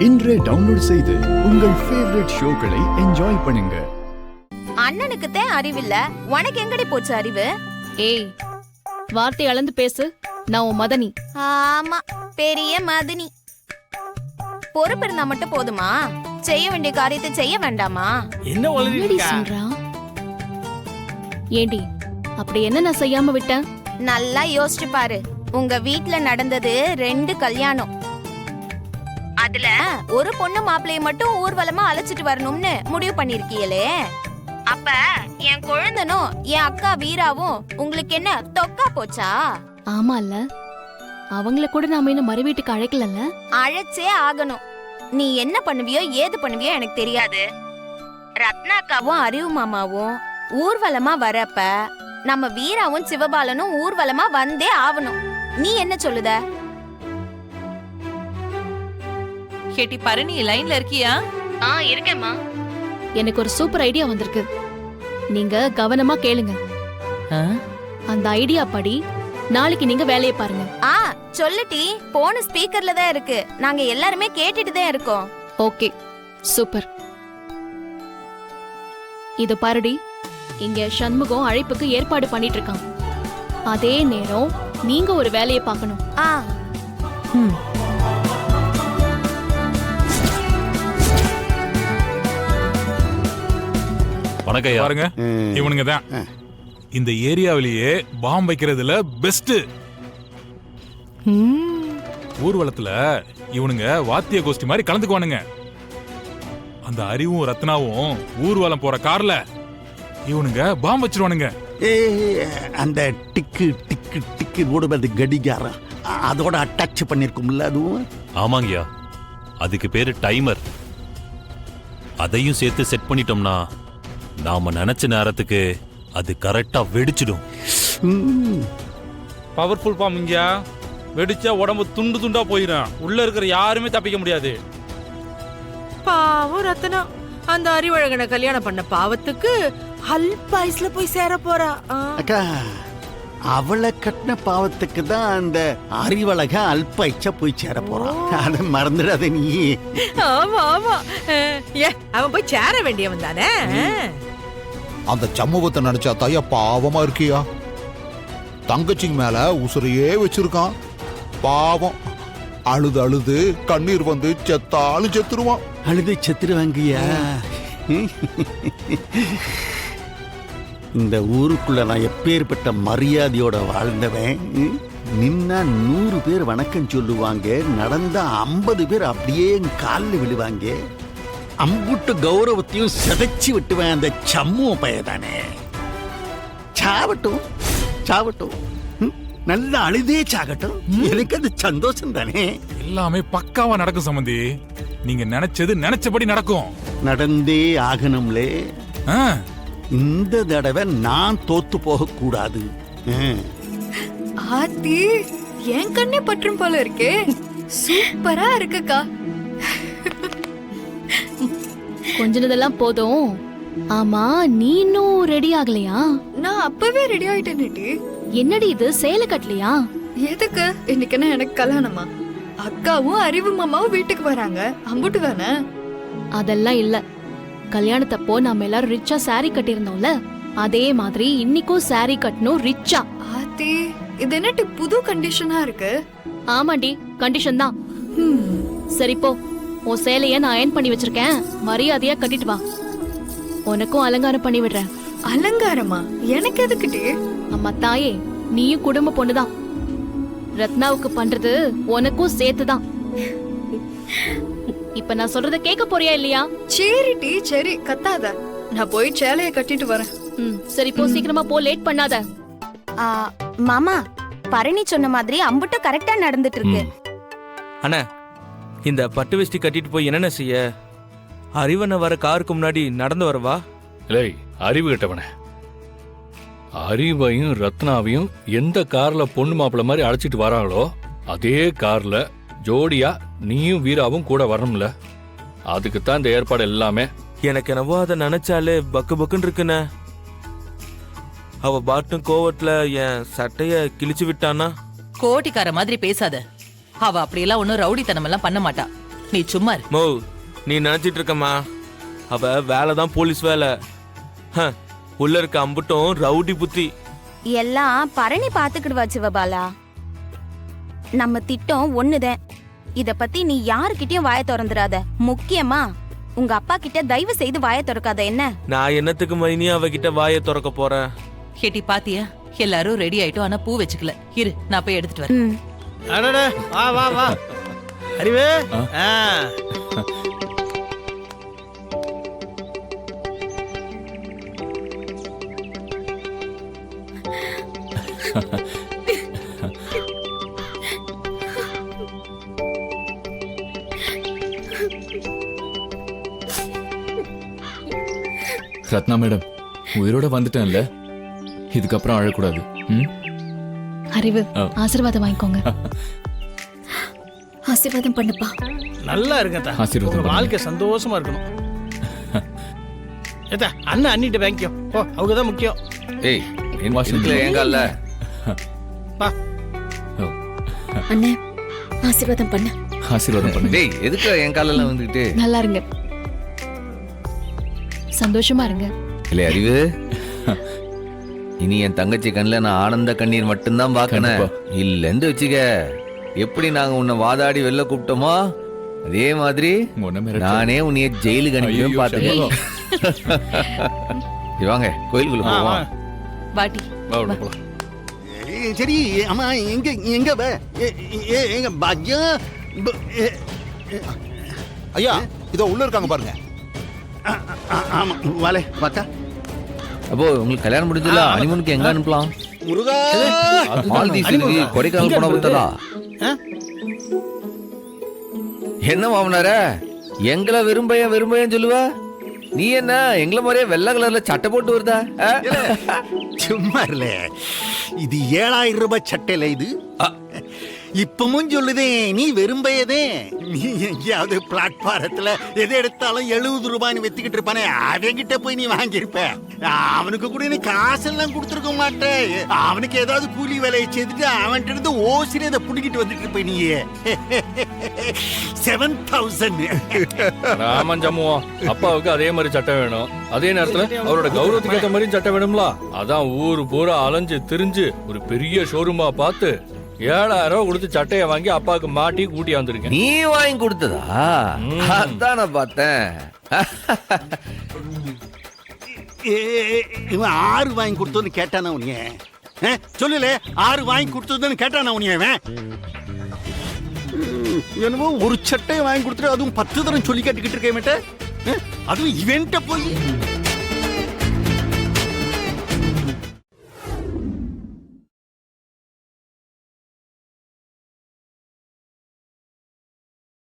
இன்றே டவுன்லோட் செய்து உங்கள் ஃபேவரட் ஷோக்களை என்ஜாய் பண்ணுங்க. அண்ணனுக்கு தான் அறிவில்ல, உனக்கு எங்கடி போச்சு அறிவு? ஏய், வார்த்தை அளந்து பேசு. நான் உன் மதனி. ஆமா, பெரிய மதனி. பொறுப்பு இருந்தா மட்டும் போதுமா? செய்ய வேண்டிய காரியத்தை செய்ய வேண்டாமா? என்ன சொல்றா? ஏண்டி, அப்படி என்ன நான் செய்யாம விட்டேன்? நல்லா யோசிச்சு பாரு. உங்க வீட்ல நடந்தது 2 கல்யாணம். அதுல ஒரு பொண்ணு மாப்பிள்ளைய மட்டும் ஊர்வலமா அழைச்சிட்டு வரணும்னு முடிவு பண்ணிருக்கீங்களே. அப்ப என் குழந்தனும் என் அக்கா வீராவும் உங்களுக்கு என்ன தொக்கா போச்சா? ஆமால, அவங்கள கூட நாம இன்னும் மறு வீட்டுக்கு அழைக்கலல்ல. அழைச்சே ஆகணும். நீ என்ன பண்ணுவியோ ஏது பண்ணுவியோ எனக்கு தெரியாது. ரத்னாக்காவும் அறிவு மாமாவும் ஊர்வலமா வரப்ப நம்ம வீராவும் சிவபாலனும் ஊர்வலமா வந்தே ஆகணும். நீ என்ன சொல்லுத? கேட்டி பரணி லைன்ல இருக்கியா? இருக்கேம்மா. எனக்கு ஒரு சூப்பர் ஐடியா வந்திருக்கு. நீங்க கவனமா கேளுங்க. அந்த ஐடியா படி நாளைக்கு நீங்க வேலையை பாருங்க. சொல்லுட்டி. போன ஸ்பீக்கர்ல தான் இருக்கு. நாங்க எல்லாருமே கேட்டுட்டு தான் இருக்கோம். Okay, super. இது பாருடி, இங்க சண்முகம் அழைப்புக்கு ஏற்பாடு பண்ணிட்டு இருக்கான். அதே நேரம் நீங்க ஒரு வேலையை பார்க்கணும். வணக்கம். பாருங்க, இவனுங்க தான் இந்த ஏரியாவிலேயே பாம் வைக்கிறதுல பெஸ்ட். ஊர்வலத்துல இவனுங்க வாத்திய கோஷ்டி மாதிரி கலந்துக்குவானுங்க. அந்த அறிவும் ரத்னாவும் ஊர்வலம் போற கார்ல இவனுங்க பாம் வச்சிருவானுங்க. அந்த டிக்கு டிக்கு டிக்கு ஓடுவது கடிகாரம் அதோட அட்டாச் பண்ணிருக்கும்ல அதுவும். ஆமாங்கய்யா, அதுக்கு பேரு டைமர். அதையும் சேர்த்து செட் பண்ணிட்டோம்னா நாம நினைச்ச நேரத்துக்கு அது கரெக்டா வெடிச்சிடும். பவர்ஃபுல் பாம் இங்கயா. வெடிச்சா உடம்பு துண்டு துண்டா போயிடும். உள்ள இருக்கிற யாருமே தப்பிக்க முடியாது. பாவம் ரத்னம், அந்த அறிவழகனை கல்யாணம் பண்ண பாவத்துக்கு அல்பாயுஸ்ல போய் சேர போறா. அக்கா, அவளை கட்டின பாவத்துக்கு தான் அந்த அறிவழக அல்பாய்ச்சா போய் சேர போறான். அதை மறந்துடாத நீ. ஆமா ஆமா, அவன் போய் சேர வேண்டியவன் தானே. அந்த சமூகத்தை நினைச்சா தாயா பாவமா இருக்கியா. தங்கச்சிங்க மேல உசுரையே வச்சிருக்கான். பாவம், அழுது அழுது கண்ணீர் வந்து செத்தாலும் செத்துருவான். அழுது செத்துருவாங்கய்யா. இந்த ஊருக்குள்ள நான் எப்பேற்பட்ட மரியாதையோட வாழ்ந்தவன். நின்னா 100 பேர் வணக்கம் சொல்லுவாங்க, நடந்தா 50 பேர் அப்படியே காலில் விழுவாங்க. அம்புட்டு கௌரவத்தையும் சிதைச்சு விட்டுவேன் அந்த சம்முவ பையதானே. சாவட்டும் சாவட்டும், நல்லா அழுதே சாகட்டும். எனக்கு அது சந்தோஷம் தானே. எல்லாமே பக்காவா நடக்கும் சம்பந்தி. நீங்க நினைச்சது நினைச்சபடி நடக்கும். நடந்தே ஆகணும்லே. இந்த தடவை நான் தோத்து போக கூடாது. ஆத்தி, என் கண்ணே பற்றும் போல இருக்கே. சூப்பரா இருக்குக்கா. கொஞ்சதெல்லாம் போதும். ஆமா, நீ இன்னும் ரெடி ஆகலையா? நான் அப்பவே ரெடி ஆயிட்டேன்டி. என்னடி இது, சேலை கட்டலையா? எதுக்கு? இன்னைக்கு என்ன எனக்கு கல்யாணமா? அக்காவும் அறிவு மாமாவும் வீட்டுக்கு வராங்க, அம்புட்டு தானே. அதெல்லாம் இல்ல. கல்யாணத்தப்போ நாம எல்லாரும் ரிச்சா சாரி கட்டிருந்தோம்ல, அதே மாதிரி இன்னைக்கும் சாரி கட்டணும் ரிச்சா. ஆத்தி, இது என்னடி புது கண்டிஷனா இருக்கு? ஆமாண்டி, கண்டிஷன் தான். சரி போ, உன் சேலைய நான் அயன் பண்ணி வச்சிருக்கேன். மரியாதையா கட்டிட்டு வா. உனக்கும் அலங்காரம் பண்ணி விடுறேன். அலங்காரமா? எனக்கு எதுக்கிட்டே? அம்மா தாயே, நீயும் குடும்ப பொண்ணுதான். ரத்னாவுக்கு பண்றது உனக்கும் சேர்த்துதான். இப்ப நான் சொல்றத கேட்க போறியா இல்லையா? சரிடி, சரி, கத்தாத. நான் போய் சேலைய கட்டிட்டு வரேன். சரி போ, சீக்கிரமா போ, லேட் பண்ணாத. மாமா, பரணி சொன்ன மாதிரி அம்புட்டு கரெக்டா நடந்துட்டு இருக்கு. அண்ணா, இந்த பட்டு வேஷ்டி கட்டிட்டு போய் என்னென்ன செய்ய? அறிவனை வர காருக்கு முன்னாடி நடந்து வரவா? இல்லை, அறிவு கிட்டவன. அறிவையும் ரத்னாவையும் எந்த கார்ல பொண்ணு மாப்பிள்ள மாதிரி அழைச்சிட்டு வராங்களோ அதே கார்ல ஜோடியா நீயும் வீராவும் கூட வரணும்ல. அதுக்குத்தான் இந்த ஏற்பாடு எல்லாமே. எனக்கு என்னவோ அதை நினைச்சாலே பக்கு பக்குன்னு இருக்குண்ணே. அவ பாட்டும் கோவத்துல என் சட்டைய கிழிச்சு விட்டானா. கோட்டிக்கார மாதிரி பேசாத. அவ அப்படியெல்லாம் ஒன்னும் ரவுடித்தனம் எல்லாம் பண்ண மாட்டா. நீ சும்மா இரு. மோ நீ நினைச்சிட்டு இருக்கம்மா, அவ வேலை தான் போலீஸ் வேலை. ஹ, உள்ள இருக்க அம்புட்டும் ரவுடி புத்தி. எல்லாம் பரணி பாத்துக்கிடுவா சிவபாலா. நம்ம திட்டம் ஒண்ணுதான். இத பத்தி நீ யாருக்கிட்டயும் வாய திறந்துடாத. முக்கியமா உங்க அப்பா கிட்ட தயவு செய்து வாய திறக்காத. என்ன? நான் என்னத்துக்கு மைனி அவகிட்ட வாயை திறக்க போறேன்? கேட்டி பாத்தியா, எல்லாரும் ரெடி ஆயிட்டோம், ஆனா பூ வச்சுக்கல. இரு, நான் போய் எடுத்துட்டு வரேன். ம். அடடே, வா வா வா அறிவு. ஆ. ரத்னா மேடம், உயிரோட வந்துட்டேன்ல, இதுக்கப்புறம் அழக்கூடாது. அறிவு, ஆசீர்வாதம் வாங்கிக்கோங்க. ஆசீர்வாதம் பண்ணுப்பா. நல்லா இருங்கத்தா, ஆசீர்வாதம் உங்க பண்ணுங்க. வாழ்க்கை சந்தோஷமா இருக்கணும். ஏத்தா, அண்ணன் அண்ணிட்ட வாங்கிக்கோ. ஓ, அவங்க தான் முக்கியம். ஏய், என் வாஷிங்ல ஏங்கல்ல. வா. அண்ணே, ஆசீர்வாதம் பண்ணு. ஆசீர்வாதம் பண்ணு. டேய், எதுக்கு என் காலெல்லாம் வந்துகிட்டு? நல்லா இருங்க, சந்தோஷமா இருங்க. இல்ல அறிவு, இனி என் தங்கச்சி கண்ணில் நான் ஆனந்த கண்ணீர் மட்டும்தான் பார்க்கணும். இல்லைன்னு வச்சுக்க, எப்படி நாங்க உன்னை வாதாடி வெளில கூப்பிட்டோமோ அதே மாதிரி நானே உன்னைய ஜெயிலுக்கு அனுப்பியும் பாத்துக்க. வாங்க கோயிலுக்குள்ள போவோம். வாட்டி சரி அம்மா, எங்க எங்க எங்க பாக்யம்? ஐயா இதோ உள்ள இருக்காங்க பாருங்க. ஆமா, வாலே வாக்கா. அப்போ உங்களுக்கு கல்யாணம் முடிஞ்சல, அனிமனுக்கு எங்க அனுப்பலாம்? முருகா, மால்தீவ்ஸுக்கு கொடைக்கானல் போனா விட்டதா? என்ன மாமனார, எங்களை விரும்பையன்னு சொல்லுவ, நீ என்ன எங்களை மாதிரியே வெள்ளை கலர்ல சட்டை போட்டு வருதா? சும்மா இல்ல, இது 7000 ரூபாய் சட்டையில இது. இப்பமும் சொல்லுதே, நீ வெறும்பையதே. நீ எங்கேயாவது பிளாட்பாரத்துல எதை எடுத்தாலும் 70 ரூபாய்னு வெத்திக்கிட்டு இருப்பானே, அவன்கிட்ட போய் நீ வாங்கியிருப்ப. அவனுக்கு கூட நீ காசெல்லாம் கொடுத்துருக்க மாட்டேன். அவனுக்கு ஏதாவது கூலி வேலையை செய்துட்டு அவன்கிட்ட இருந்து ஓசில இதை புடிக்கிட்டு வந்துட்டு இருப்ப நீ. 7000. ராமன் ஜம்முவா, அப்பாவுக்கு அதே மாதிரி சட்டை வேணும். அதே நேரத்துல அவரோட கௌரவத்துக்கு ஏற்ற மாதிரி சட்டை வேணும்ல. அதான் ஊரு பூரா அலைஞ்சு திரிஞ்சு ஒரு பெரிய ஷோரூமா பார்த்து 7000 ரூபாய் கொடுத்து சட்டைய வாங்கி அப்பாவுக்கு மாட்டி கூட்டி வந்திருக்கேன். நீ வாங்கி கொடுத்ததா? அதான் நான் பார்த்தேன். இவன் 6 வாங்கி கொடுத்தோன்னு கேட்டானா உனிய? சொல்லல, 6 வாங்கி கொடுத்ததுன்னு கேட்டானா உனிய? என்னமோ ஒரு சட்டையை வாங்கி கொடுத்துட்டு அதுவும் 10 தரம் சொல்லி கேட்டுக்கிட்டு இருக்கேன். அதுவும் இவன்ட்ட போய்